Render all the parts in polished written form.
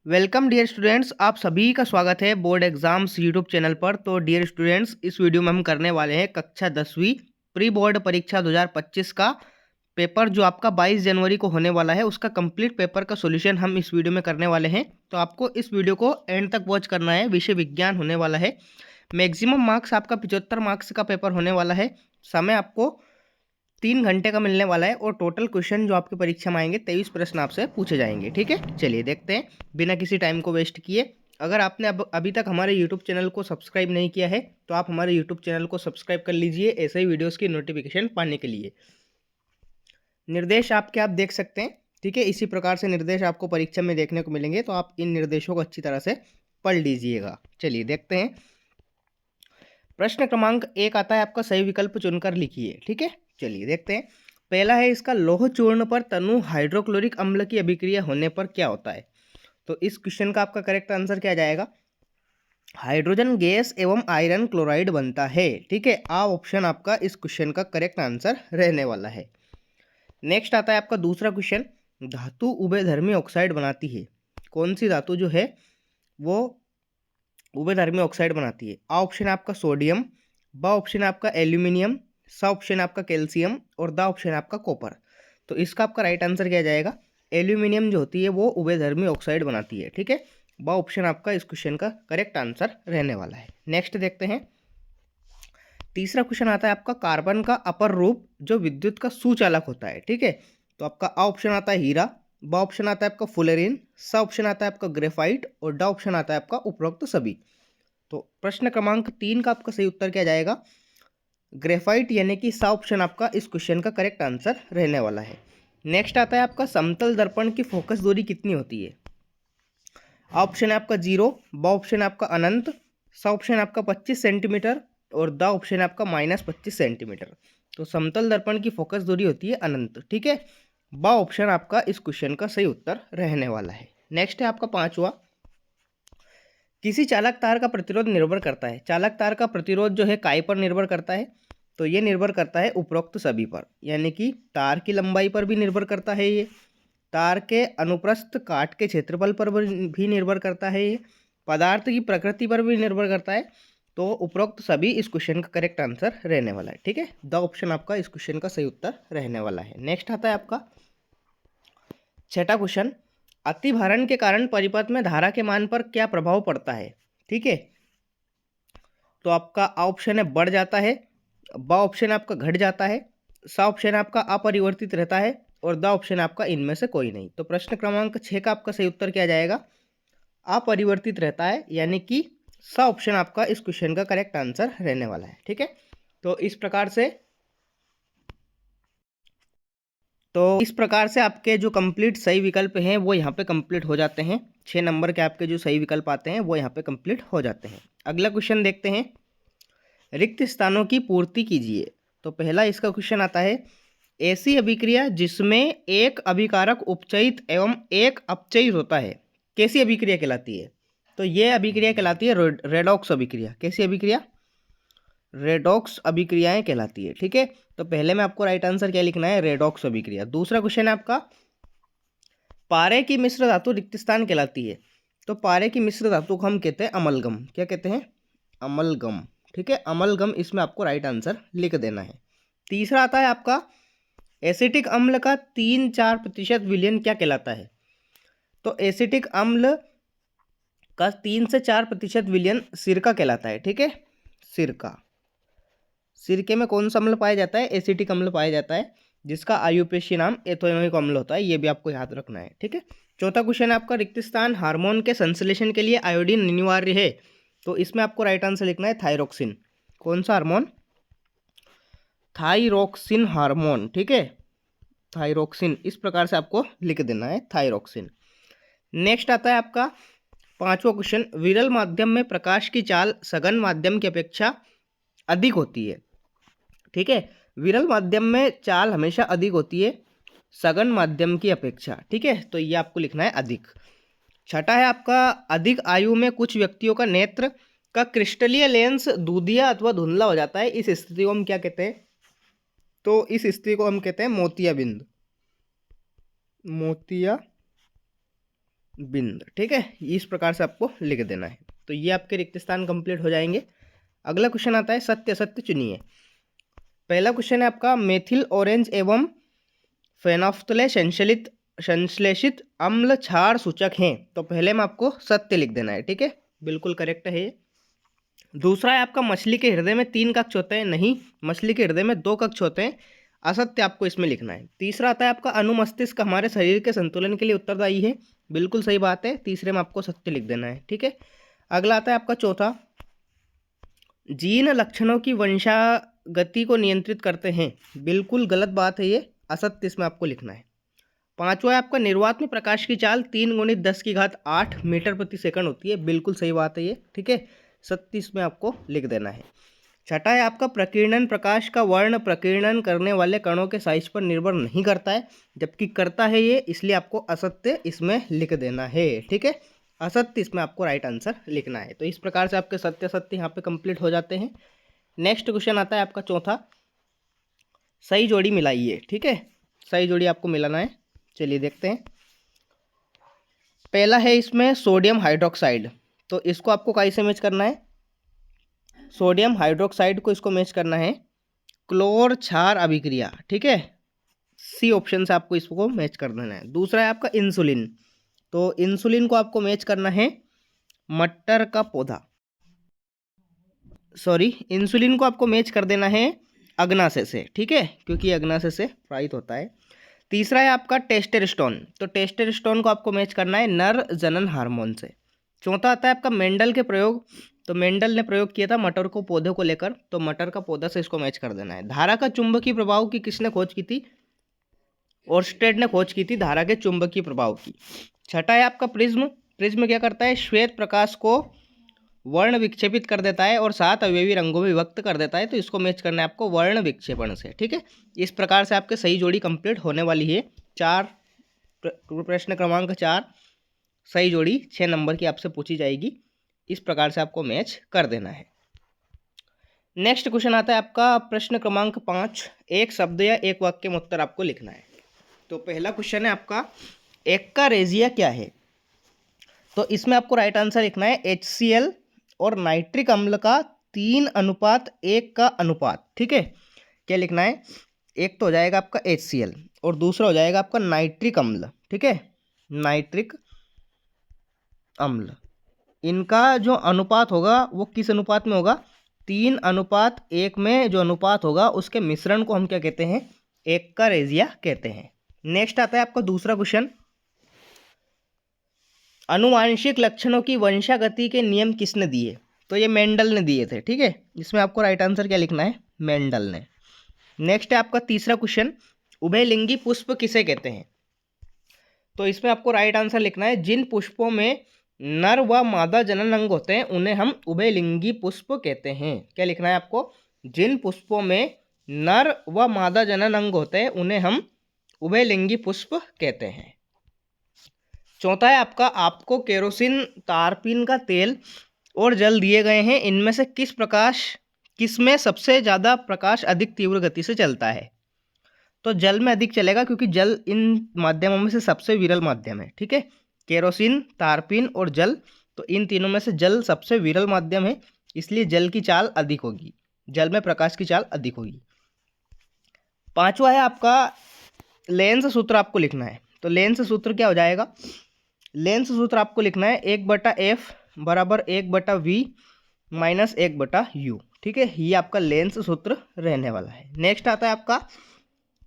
Welcome dear students, आप सभी का स्वागत है बोर्ड एग्जाम्स यूट्यूब चैनल पर। तो डियर स्टूडेंट्स, इस वीडियो में हम करने वाले हैं कक्षा 10वीं प्री बोर्ड परीक्षा 2025 का पेपर जो आपका 22 जनवरी को होने वाला है, उसका कंप्लीट पेपर का सॉल्यूशन हम इस वीडियो में करने वाले हैं। तो आपको इस वीडियो को एंड तक वॉच करना है। विषय विज्ञान होने वाला है। मैक्सिमम मार्क्स आपका 75 मार्क्स का पेपर होने वाला है। समय आपको 3 घंटे का मिलने वाला है और टोटल क्वेश्चन जो आपकी परीक्षा में आएंगे 23 प्रश्न आपसे पूछे जाएंगे। ठीक है, चलिए देखते हैं बिना किसी टाइम को वेस्ट किए। अगर आपने अभी तक हमारे यूट्यूब चैनल को सब्सक्राइब नहीं किया है तो आप हमारे यूट्यूब चैनल को सब्सक्राइब कर लीजिए ऐसे ही वीडियोस की नोटिफिकेशन पाने के लिए। निर्देश आपके आप देख सकते हैं। ठीक है, इसी प्रकार से निर्देश आपको परीक्षा में देखने को मिलेंगे, तो आप इन निर्देशों को अच्छी तरह से पढ़ लीजिएगा। चलिए देखते हैं। प्रश्न क्रमांक 1 आता है आपका, सही विकल्प चुनकर लिखिए। ठीक है, चलिए देखते हैं। पहला है इसका, लौह चूर्ण पर तनु हाइड्रोक्लोरिक अम्ल की अभिक्रिया होने पर क्या होता है। तो इस क्वेश्चन का आपका करेक्ट आंसर क्या जाएगा? हाइड्रोजन गैस एवं आयरन क्लोराइड बनता है। ठीक है, आ ऑप्शन आपका इस क्वेश्चन का करेक्ट आंसर रहने वाला है। नेक्स्ट आता है आपका दूसरा क्वेश्चन, धातु उभयधर्मी ऑक्साइड बनाती है। कौन सी धातु जो है वो उभयधर्मी ऑक्साइड बनाती है? आ ऑप्शन आपका सोडियम, ब ऑप्शन आपका एल्यूमिनियम, स ऑप्शन आपका कैल्शियम और द ऑप्शन आपका कॉपर। तो इसका आपका राइट आंसर क्या जाएगा? एल्यूमिनियम जो होती है वो उभयधर्मी ऑक्साइड बनाती है। ठीक है, ब ऑप्शन आपका इस क्वेश्चन का करेक्ट आंसर रहने वाला है। नेक्स्ट देखते हैं। तीसरा क्वेश्चन आता है आपका, कार्बन का अपर रूप जो विद्युत का सुचालक होता है। ठीक है, तो आपका आ ऑप्शन आता है हीरा, ब ऑप्शन आता है आपका फुलेरिन, स ऑप्शन आता है आपका ग्रेफाइट और ड ऑप्शन आता है आपका उपरोक्त सभी। तो प्रश्न क्रमांक 3 का आपका सही उत्तर क्या जाएगा? ग्रेफाइट, यानी कि सा ऑप्शन आपका इस क्वेश्चन का करेक्ट आंसर रहने वाला है। नेक्स्ट आता है आपका, समतल दर्पण की फोकस दूरी कितनी होती है? ऑप्शन है आपका 0, ब ऑप्शन आपका अनंत, स ऑप्शन आपका 25 सेंटीमीटर और द ऑप्शन आपका -25 सेंटीमीटर। तो समतल दर्पण की फोकस दूरी होती है अनंत। ठीक है, ब ऑप्शन आपका इस क्वेश्चन का सही उत्तर रहने वाला है। नेक्स्ट है आपका पांचवा, किसी चालक तार का प्रतिरोध निर्भर करता है। चालक तार का प्रतिरोध जो है काय पर निर्भर करता है? तो ये निर्भर करता है उपरोक्त सभी पर, यानी कि तार की लंबाई पर भी निर्भर करता है ये, तार के अनुप्रस्थ काट के क्षेत्रफल पर भी निर्भर करता है ये, पदार्थ की प्रकृति पर भी निर्भर करता है। तो उपरोक्त सभी इस क्वेश्चन का करेक्ट आंसर रहने वाला है। ठीक है, द ऑप्शन आपका इस क्वेश्चन का सही उत्तर रहने वाला है। नेक्स्ट आता है आपका छठा क्वेश्चन, अतिभारण के कारण परिपथ में धारा के मान पर क्या प्रभाव पड़ता है? ठीक है, तो आपका ऑप्शन है बढ़ जाता है, ब ऑप्शन आपका घट जाता है, सा ऑप्शन आपका अपरिवर्तित रहता है और द ऑप्शन आपका इनमें से कोई नहीं। तो प्रश्न क्रमांक 6 का आपका सही उत्तर क्या जाएगा? अपरिवर्तित रहता है, यानी कि सा ऑप्शन आपका इस क्वेश्चन का करेक्ट आंसर रहने वाला है। ठीक है, तो इस प्रकार से आपके जो कंप्लीट सही विकल्प हैं वो यहाँ पे कंप्लीट हो जाते हैं। 6 नंबर के आपके जो सही विकल्प आते हैं वो यहाँ पे कंप्लीट हो जाते हैं। अगला क्वेश्चन देखते हैं, रिक्त स्थानों की पूर्ति कीजिए। तो पहला इसका क्वेश्चन आता है, ऐसी अभिक्रिया जिसमें एक अभिकारक उपचयित एवं एक अपचयित होता है कैसी अभिक्रिया कहलाती है? तो ये अभिक्रिया कहलाती है रेडॉक्स अभिक्रिया। कैसी अभिक्रिया? रेडॉक्स अभिक्रियाएं कहलाती है। ठीक है, तो पहले में आपको राइट आंसर क्या लिखना है? रेडॉक्स अभिक्रिया। दूसरा क्वेश्चन है आपका, पारे की मिश्र धातु रिक्त स्थान कहलाती है। तो पारे की मिश्र धातु को हम कहते हैं अमलगम। क्या कहते हैं? अमलगम। ठीक है, अमलगम इसमें आपको राइट आंसर लिख देना है। तीसरा आता है आपका, एसिटिक अम्ल का 3-4% विलयन क्या कहलाता है? तो एसिटिक अम्ल का 3 से 4% विलयन सिरका कहलाता है। ठीक है, सिरका। सिरके में कौन सा अम्ल पाया जाता है? एसिटिक अम्ल पाया जाता है, जिसका आयुपेशीय नाम एथेनोइक अम्ल होता है। ये भी आपको याद रखना है। ठीक है, चौथा क्वेश्चन है आपका, रिक्त स्थान हार्मोन के संश्लेषण के लिए आयोडीन अनिवार्य है। तो इसमें आपको राइट आंसर लिखना है थायरोक्सिन। कौन सा हार्मोन? Thyroxine hormone. ठीक है, थायरोक्सिन इस प्रकार से आपको लिख देना है, थायरोक्सिन। नेक्स्ट आता है आपका पांचवा क्वेश्चन, विरल माध्यम में प्रकाश की चाल सघन माध्यम की अपेक्षा अधिक होती है। ठीक है, विरल माध्यम में चाल हमेशा अधिक होती है सघन माध्यम की अपेक्षा। ठीक है, तो ये आपको लिखना है अधिक। छठा है आपका, अधिक आयु में कुछ व्यक्तियों का नेत्र का क्रिस्टलीय लेंस दूधिया अथवा धुंधला हो जाता है। इस स्थिति को हम क्या कहते हैं? तो इस स्थिति को हम कहते हैं मोतियाबिंद। मोतियाबिंद। बिंद। ठीक है, इस प्रकार से आपको लिख देना है। तो ये आपके रिक्त स्थान कंप्लीट हो जाएंगे। अगला क्वेश्चन आता है सत्य असत्य चुनिए। पहला क्वेश्चन है आपका मेथिल ऑरेंज एवं फेनोफ्थलेट संश्लेषित अम्ल क्षार सूचक हैं। तो पहले में आपको सत्य लिख देना है। ठीक है, बिल्कुल करेक्ट है ये। दूसरा है आपका मछली के हृदय में 3 कक्ष होते हैं। नहीं, मछली के हृदय में 2 कक्ष होते हैं। असत्य आपको इसमें लिखना है। तीसरा आता है आपका अनुमस्तिष्क हमारे शरीर के संतुलन के लिए उत्तरदायी है। बिल्कुल सही बात है, तीसरे में आपको सत्य लिख देना है। ठीक है, अगला आता है आपका चौथा, जीन लक्षणों की वंशागति को नियंत्रित करते हैं। बिल्कुल गलत बात है ये, असत्य इसमें आपको लिखना है। पांचवा है आपका निर्वात में प्रकाश की चाल 3 × 10⁸ मीटर प्रति सेकंड होती है। बिल्कुल सही बात है ये। ठीक है, सत्य इसमें आपको लिख देना है। छठा है आपका प्रकीर्णन प्रकाश का वर्ण प्रकीर्णन करने वाले कणों के साइज पर निर्भर नहीं करता है, जबकि करता है ये, इसलिए आपको असत्य इसमें लिख देना है। ठीक है, असत्य इसमें आपको राइट आंसर लिखना है। तो इस प्रकार से आपके सत्य सत्य यहाँ पे कंप्लीट हो जाते हैं। नेक्स्ट क्वेश्चन आता है आपका चौथा, सही जोड़ी मिलाइए। ठीक है, सही जोड़ी आपको मिलाना है। चलिए देखते हैं। पहला है इसमें सोडियम हाइड्रोक्साइड, तो इसको आपको कैसे मैच करना है? सोडियम हाइड्रोक्साइड को इसको मैच करना है क्लोर क्षार अभिक्रिया। ठीक है, सी ऑप्शन से आपको इसको मैच कर देना है। दूसरा है आपका इंसुलिन, तो इंसुलिन को आपको मैच करना है मटर का पौधा, इंसुलिन को आपको मैच कर देना है अग्नाशय से। ठीक है, क्योंकि अग्नाशय से प्रवाहित होता है। तीसरा है आपका टेस्टेरोस्टेरोन, तो टेस्टेरोस्टेरोन को आपको मैच करना है नर जनन हार्मोन से। चौथा आता है आपका मेंडल के प्रयोग, तो मेंडल ने प्रयोग किया था मटर को पौधे को लेकर, तो मटर का पौधा से इसको मैच कर देना है। धारा का चुंबकीय प्रभाव की किसने खोज की थी? ओर्स्टेड ने खोज की थी धारा के चुंबकीय प्रभाव की। छठा है आपका प्रिज्म, प्रिज्म क्या करता है? श्वेत प्रकाश को वर्ण विक्षेपित कर देता है और 7 अवयवी रंगों में विभक्त कर देता है, तो इसको मैच करना है आपको वर्ण विक्षेपण से। ठीक है, इस प्रकार से आपके सही जोड़ी कंप्लीट होने वाली है। प्रश्न क्रमांक 4 सही जोड़ी 6 नंबर की आपसे पूछी जाएगी। इस प्रकार से आपको मैच कर देना है। नेक्स्ट क्वेश्चन आता है आपका प्रश्न क्रमांक 5, एक शब्द या एक वाक्य में उत्तर आपको लिखना है। तो पहला क्वेश्चन है आपका एक्कारेजिया क्या है? तो इसमें आपको राइट आंसर लिखना है HCl और नाइट्रिक अम्ल का 3:1 का अनुपात। ठीक है, क्या लिखना है? एक तो हो जाएगा आपका HCl और दूसरा हो जाएगा आपका नाइट्रिक अम्ल। ठीक है, नाइट्रिक अम्ल, इनका जो अनुपात होगा वो किस अनुपात में होगा? 3:1 में जो अनुपात होगा उसके मिश्रण को हम क्या कहते हैं? एक्कारेजिया कहते हैं। नेक्स्ट आता है आपका दूसरा क्वेश्चन, अनुवांशिक लक्षणों की वंशागति के नियम किसने दिए? तो ये मेंडल ने दिए थे। ठीक है, इसमें आपको राइट आंसर क्या लिखना है? मेंडल ने। नेक्स्ट है आपका तीसरा क्वेश्चन, उभयलिंगी पुष्प किसे कहते हैं? तो इसमें आपको राइट आंसर लिखना है जिन पुष्पों में नर व मादा जनन अंग होते हैं उन्हें हम उभयलिंगी पुष्प कहते हैं। क्या लिखना है आपको? जिन पुष्पों में नर व मादा जनन अंग होते हैं उन्हें हम उभयलिंगी पुष्प कहते हैं। चौथा है आपको केरोसिन, तारपीन का तेल और जल दिए गए हैं, इनमें से किसमें सबसे ज़्यादा प्रकाश अधिक तीव्र गति से चलता है? तो जल में अधिक चलेगा, क्योंकि जल इन माध्यमों में से सबसे विरल माध्यम है। ठीक है, केरोसिन, तारपीन और जल, तो इन तीनों में से जल सबसे विरल माध्यम है, इसलिए जल की चाल अधिक होगी, जल में प्रकाश की चाल अधिक होगी। पांचवा है आपका लेंस सूत्र आपको लिखना है। तो लेंस सूत्र क्या हो जाएगा? लेंस सूत्र आपको लिखना है 1/f बराबर 1/v माइनस 1/u। ठीक है, ये आपका लेंस सूत्र रहने वाला है। नेक्स्ट आता है आपका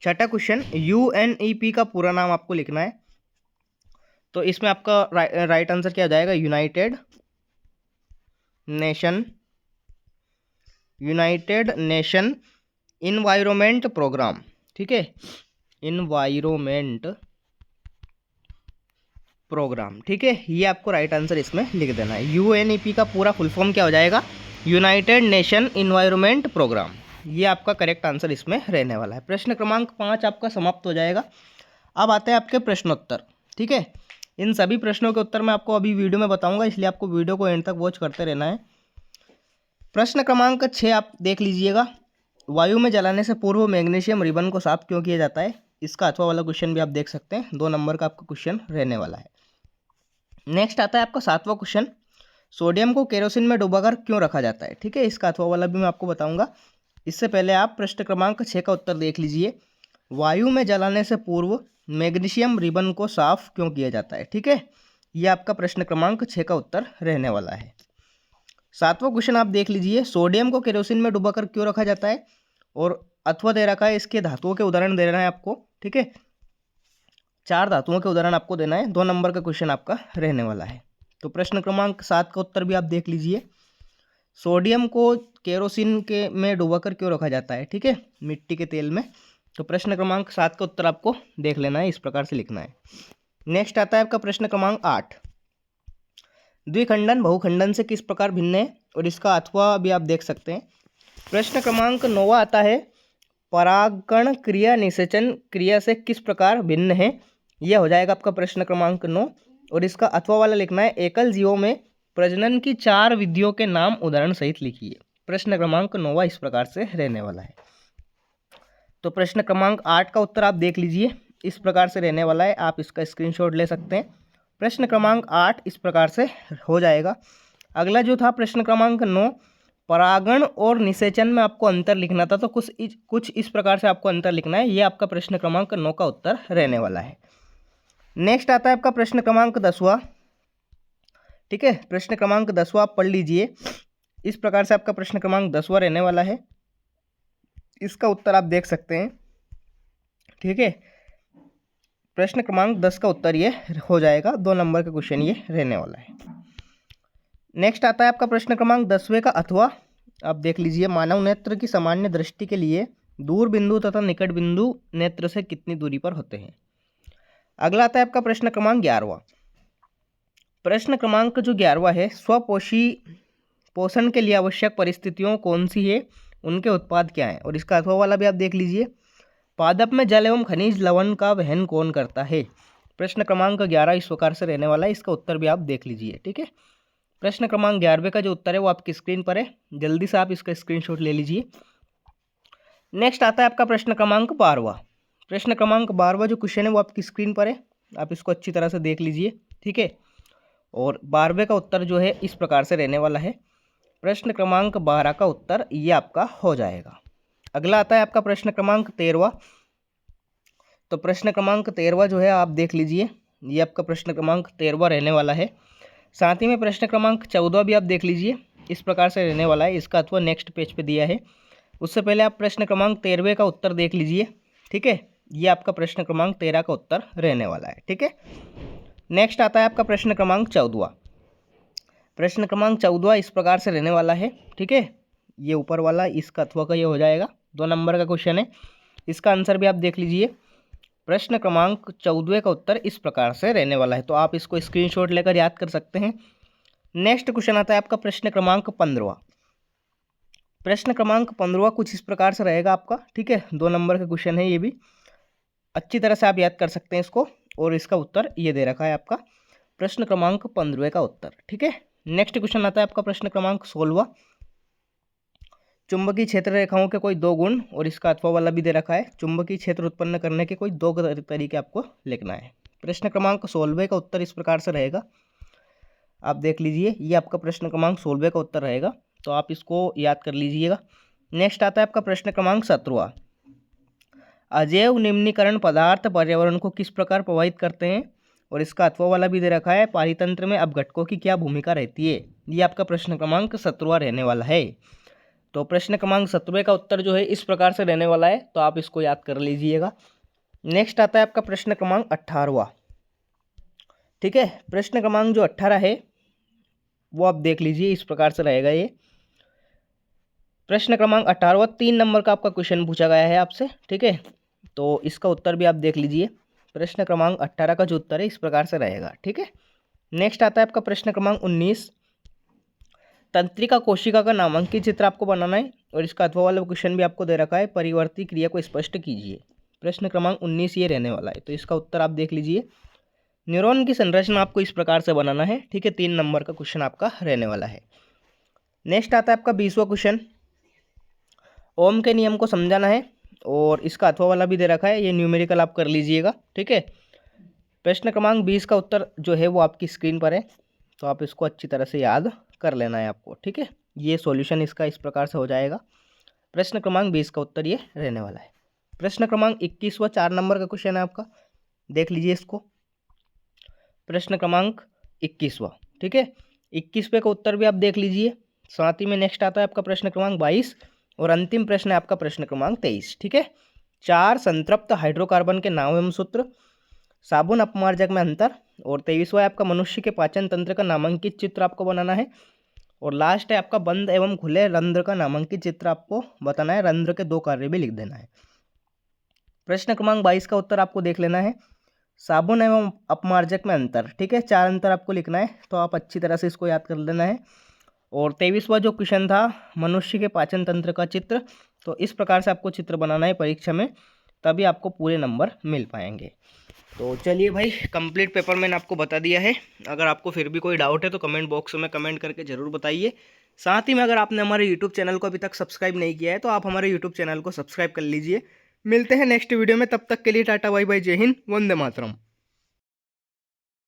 छठा क्वेश्चन, UNEP का पूरा नाम आपको लिखना है। तो इसमें आपका राइट आंसर क्या हो जाएगा? United nation environment programme. ठीक है, इन्वायरमेंट प्रोग्राम। ठीक है, ये आपको राइट आंसर इसमें लिख देना है। UNEP का पूरा फुल फॉर्म क्या हो जाएगा? United nation environment programme. ये आपका करेक्ट आंसर इसमें रहने वाला है। प्रश्न क्रमांक 5 आपका समाप्त हो जाएगा। अब आते हैं आपके प्रश्नोत्तर। ठीक है, इन सभी प्रश्नों के उत्तर मैं आपको अभी वीडियो में बताऊंगा, इसलिए आपको वीडियो को एंड तक वॉच करते रहना है। प्रश्न क्रमांक 6 आप देख लीजिएगा, वायु में जलाने से पूर्व मैग्नीशियम रिबन को साफ क्यों किया जाता है? इसका अथवा वाला क्वेश्चन भी आप देख सकते हैं, 2 नंबर का आपका क्वेश्चन रहने वाला है। नेक्स्ट आता है आपका 7वां क्वेश्चन, सोडियम को केरोसिन में डुबाकर क्यों रखा जाता है। ठीक है, इसका अथवा वाला भी मैं आपको बताऊंगा। इससे पहले आप प्रश्न क्रमांक 6 का उत्तर देख लीजिए। वायु में जलाने से पूर्व मैग्नीशियम रिबन को साफ क्यों किया जाता है। ठीक है, ये आपका प्रश्न क्रमांक 6 का उत्तर रहने वाला है। 7वां क्वेश्चन आप देख लीजिए, सोडियम को केरोसिन में डुबाकर क्यों रखा जाता है, और अथवा दे रखा है, इसके धातुओं के उदाहरण दे रहा है आपको। ठीक है, 4 धातुओं के उदाहरण आपको देना है। 2 नंबर का क्वेश्चन आपका रहने वाला है। तो प्रश्न क्रमांक 7 का उत्तर भी आप देख लीजिए, सोडियम को केरोसिन के में डुबाकर क्यों रखा जाता है। ठीक है, मिट्टी के तेल में। तो प्रश्न क्रमांक 7 का उत्तर आपको देख लेना है, इस प्रकार से लिखना है। नेक्स्ट आता है आपका प्रश्न क्रमांक 8, द्विखंडन बहुखंडन से किस प्रकार भिन्न है, और इसका अथवा भी आप देख सकते हैं। प्रश्न क्रमांक 9 आता है, परागकण क्रिया निषेचन क्रिया से किस प्रकार भिन्न है। यह हो जाएगा आपका प्रश्न क्रमांक 9, और इसका अथवा वाला लिखना है, एकल जीवों में प्रजनन की 4 विधियों के नाम उदाहरण सहित लिखिए। प्रश्न क्रमांक 9 इस प्रकार से रहने वाला है। तो प्रश्न क्रमांक 8 का उत्तर आप देख लीजिए, इस प्रकार से रहने वाला है, आप इसका स्क्रीनशॉट ले सकते हैं। प्रश्न क्रमांक 8 इस प्रकार से हो जाएगा। अगला जो था प्रश्न क्रमांक 9, परागण और निषेचन में आपको अंतर लिखना था, तो कुछ इस प्रकार से आपको अंतर लिखना है। ये आपका प्रश्न क्रमांक 9 का उत्तर रहने वाला है। नेक्स्ट आता है आपका प्रश्न क्रमांक 10वां। ठीक है, प्रश्न क्रमांक 10वां आप पढ़ लीजिए, इस प्रकार से आपका प्रश्न क्रमांक 10वां रहने वाला है। इसका उत्तर आप देख सकते हैं। ठीक है, प्रश्न क्रमांक 10 का उत्तर ये हो जाएगा। 2 नंबर का क्वेश्चन ये रहने वाला है। नेक्स्ट आता है आपका प्रश्न क्रमांक 10वें का अथवा, आप देख लीजिए, मानव नेत्र की सामान्य दृष्टि के लिए दूर बिंदु तथा निकट बिंदु नेत्र से कितनी दूरी पर होते हैं। अगला आता है आपका प्रश्न क्रमांक 11वां। प्रश्न क्रमांक जो 11वां है, स्वपोषी पोषण के लिए आवश्यक परिस्थितियों कौन सी है, उनके उत्पाद क्या हैं, और इसका अथवा वाला भी आप देख लीजिए। पादप में जल एवं खनिज लवण का वहन कौन करता है। प्रश्न क्रमांक 11 इस प्रकार से रहने वाला है, इसका उत्तर भी आप देख लीजिए। ठीक है, प्रश्न क्रमांक 11वें का जो उत्तर है वो आपकी स्क्रीन पर है, जल्दी से आप इसका स्क्रीनशॉट ले लीजिए। नेक्स्ट आता है आपका प्रश्न क्रमांक 12वां। प्रश्न क्रमांक 12वां जो क्वेश्चन है वो आपकी स्क्रीन पर है, आप इसको अच्छी तरह से देख लीजिए। ठीक है, और 12वें का उत्तर जो है इस प्रकार से रहने वाला है। प्रश्न क्रमांक 12 का उत्तर ये आपका हो जाएगा। अगला आता है आपका प्रश्न क्रमांक 13वां। तो प्रश्न क्रमांक 13वां जो है आप देख लीजिए, ये आपका प्रश्न क्रमांक 13वां रहने वाला है। साथ ही में प्रश्न क्रमांक 14 भी आप देख लीजिए, इस प्रकार से रहने वाला है। इसका अथवा नेक्स्ट पेज पे दिया है। उससे पहले आप प्रश्न क्रमांक 13वें का उत्तर देख लीजिए। ठीक है, ये आपका प्रश्न क्रमांक 13 का उत्तर रहने वाला है। ठीक है, नेक्स्ट आता है आपका प्रश्न क्रमांक 14वां। प्रश्न क्रमांक 14वां इस प्रकार से रहने वाला है। ठीक है, ये ऊपर वाला इसका अथवा का ये हो जाएगा। 2 नंबर का क्वेश्चन है, इसका आंसर भी आप देख लीजिए। प्रश्न क्रमांक 14वें का उत्तर इस प्रकार से रहने वाला है, तो आप इसको स्क्रीनशॉट लेकर याद कर सकते हैं। नेक्स्ट क्वेश्चन आता है आपका प्रश्न क्रमांक 15वां। प्रश्न क्रमांक 15वां कुछ इस प्रकार से रहेगा आपका। ठीक है, 2 नंबर का क्वेश्चन है, ये भी अच्छी तरह से आप याद कर सकते हैं इसको, और इसका उत्तर ये दे रखा है आपका प्रश्न क्रमांक 15वें का उत्तर। ठीक है, नेक्स्ट क्वेश्चन आता है आपका प्रश्न क्रमांक 16वां। चुंबकीय क्षेत्र रेखाओं के कोई 2 गुण, और इसका अथवा वाला भी दे रखा है। चुंबकीय क्षेत्र उत्पन्न करने के कोई 2 तरीके आपको लिखना है। प्रश्न क्रमांक 16वें का उत्तर इस प्रकार से रहेगा, आप देख लीजिए, ये आपका प्रश्न क्रमांक 16वें का उत्तर रहेगा, तो आप इसको याद कर लीजिएगा। नेक्स्ट आता है आपका प्रश्न क्रमांक 17वां। अजैव निम्नीकरण पदार्थ पर्यावरण को किस प्रकार प्रभावित करते हैं, और इसका अथवा वाला भी दे रखा है। पारितंत्र में अपघटकों की क्या भूमिका रहती है। ये आपका प्रश्न क्रमांक 17वां रहने वाला है। तो प्रश्न क्रमांक 17वें का उत्तर जो है इस प्रकार से रहने वाला है, तो आप इसको याद कर लीजिएगा। नेक्स्ट आता है आपका प्रश्न क्रमांक 18वां। ठीक है, प्रश्न क्रमांक जो 18 है वो आप देख लीजिए, इस प्रकार से रहेगा ये। प्रश्न क्रमांक 18वां 3 नंबर का आपका क्वेश्चन पूछा गया है आपसे। ठीक है, तो इसका उत्तर भी आप देख लीजिए। प्रश्न क्रमांक 18 का जो उत्तर है इस प्रकार से रहेगा। ठीक है, नेक्स्ट आता है आपका प्रश्न क्रमांक 19। तंत्रिका कोशिका का नामांकित चित्र आपको बनाना है, और इसका अथवा वाला क्वेश्चन भी आपको दे रखा है। परिवर्ती क्रिया को स्पष्ट कीजिए। प्रश्न क्रमांक 19 ये रहने वाला है, तो इसका उत्तर आप देख लीजिए। न्यूरॉन की संरचना आपको इस प्रकार से बनाना है। ठीक है, 3 नंबर का क्वेश्चन आपका रहने वाला है। नेक्स्ट आता है आपका 20वां क्वेश्चन। ओम के नियम को समझाना है, और इसका अथवा वाला भी दे रखा है, ये न्यूमेरिकल आप कर लीजिएगा। ठीक है, प्रश्न क्रमांक 20 का उत्तर जो है वो आपकी स्क्रीन पर है, तो आप इसको अच्छी तरह से याद कर लेना है आपको, ठीक है। ये सॉल्यूशन इसका इस प्रकार से हो जाएगा। प्रश्न क्रमांक 20 का उत्तर ये रहने वाला है। प्रश्न क्रमांक 21वां 4 नंबर का क्वेश्चन है आपका, देख लीजिए इसको। प्रश्न क्रमांक 21वां, ठीक है। 21वें का उत्तर भी आप देख लीजिए। साथ ही में नेक्स्ट आता है आपका प्रश्न क्रमांक 22 और अंतिम प्रश्न है आपका प्रश्न क्रमांक 23, ठीक है। 4 संतृप्त हाइड्रोकार्बन के नाम एवं सूत्र, साबुन अपमार्जक में अंतर, और 23वां है आपका मनुष्य के पाचन तंत्र का नामांकित चित्र आपको बनाना है, और लास्ट है आपका बंद एवं खुले रंध्र का नामांकित चित्र आपको बताना है। रंध्र के 2 कार्य भी लिख देना है। प्रश्न क्रमांक 22 का उत्तर आपको देख लेना है, साबुन एवं अपमार्जक में अंतर, ठीक है। 4 अंतर आपको लिखना है, तो आप अच्छी तरह से इसको याद कर लेना है। और 23वां जो क्वेश्चन था मनुष्य के पाचन तंत्र का चित्र, तो इस प्रकार से आपको चित्र बनाना है परीक्षा में, तभी आपको पूरे नंबर मिल पाएंगे। तो चलिए भाई, कंप्लीट पेपर मैंने आपको बता दिया है। अगर आपको फिर भी कोई डाउट है तो कमेंट बॉक्स में कमेंट करके ज़रूर बताइए। साथ ही में अगर आपने हमारे यूट्यूब चैनल को अभी तक सब्सक्राइब नहीं किया है तो आप हमारे यूट्यूब चैनल को सब्सक्राइब कर लीजिए। मिलते हैं नेक्स्ट वीडियो में, तब तक के लिए टाटा बाय बाय, जय हिंद, वंदे मातरम।